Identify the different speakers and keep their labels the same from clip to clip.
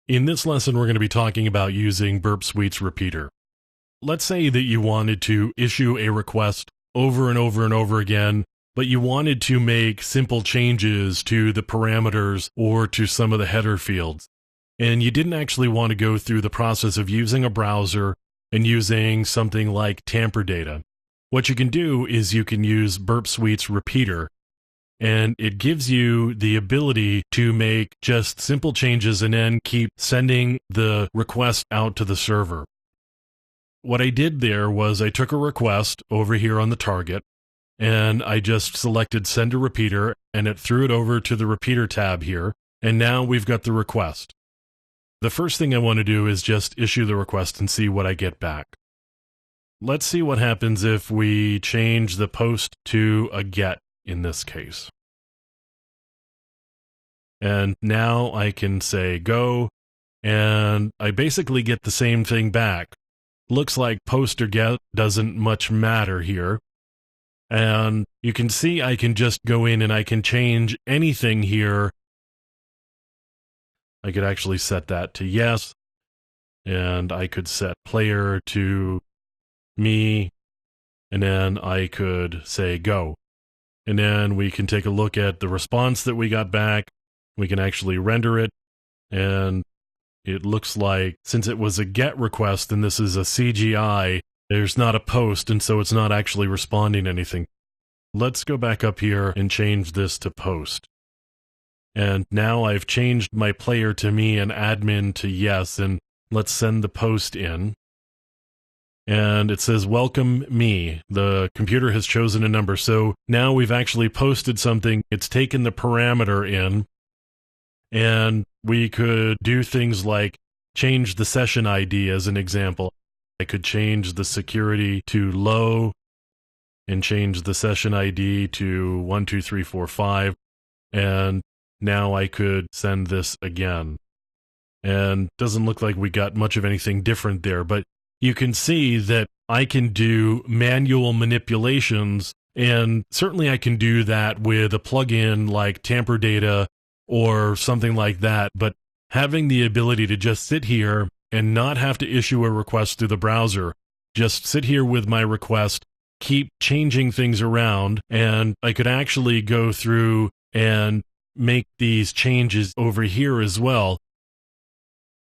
Speaker 1: In this lesson, we're going to be talking about using Burp Suite's repeater. Let's say that you wanted to issue a request over and over and over again, but you wanted to make simple changes to the parameters or to some of the header fields. And you didn't actually want to go through the process of using a browser and using something like tamper data. What you can do is you can use Burp Suite's repeater, and it gives you the ability to make just simple changes and then keep sending the request out to the server. What I did there was I took a request over here on the target, and I just selected send a repeater, and it threw it over to the repeater tab here, and now we've got the request. The first thing I want to do is just issue the request and see what I get back. Let's see what happens if we change the post to a get in this case. And now I can say go, and I basically get the same thing back. Looks like post or get doesn't much matter here. And you can see I can just go in and I can change anything here. I could actually set that to yes, and I could set player to me, and then I could say go. And then we can take a look at the response that we got back. We can actually render it, and it looks like since it was a GET request and this is a CGI, there's not a post, and so it's not actually responding anything. Let's go back up here and change this to post. And now I've changed my player to me and admin to yes, and let's send the post in. And it says, welcome me. The computer has chosen a number. So now we've actually posted something. It's taken the parameter in. And we could do things like change the session ID as an example. I could change the security to low and change the session ID to 12345. And now I could send this again. And doesn't look like we got much of anything different there, but you can see that I can do manual manipulations, and certainly I can do that with a plugin like Tamper Data or something like that, but having the ability to just sit here and not have to issue a request through the browser, just sit here with my request, keep changing things around, and I could actually go through and make these changes over here as well.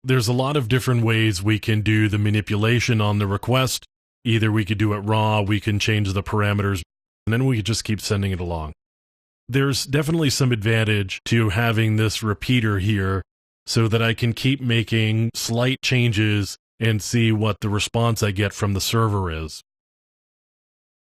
Speaker 1: There's a lot of different ways we can do the manipulation on the request. Either we could do it raw, we can change the parameters, and then we could just keep sending it along. There's definitely some advantage to having this repeater here so that I can keep making slight changes and see what the response I get from the server is.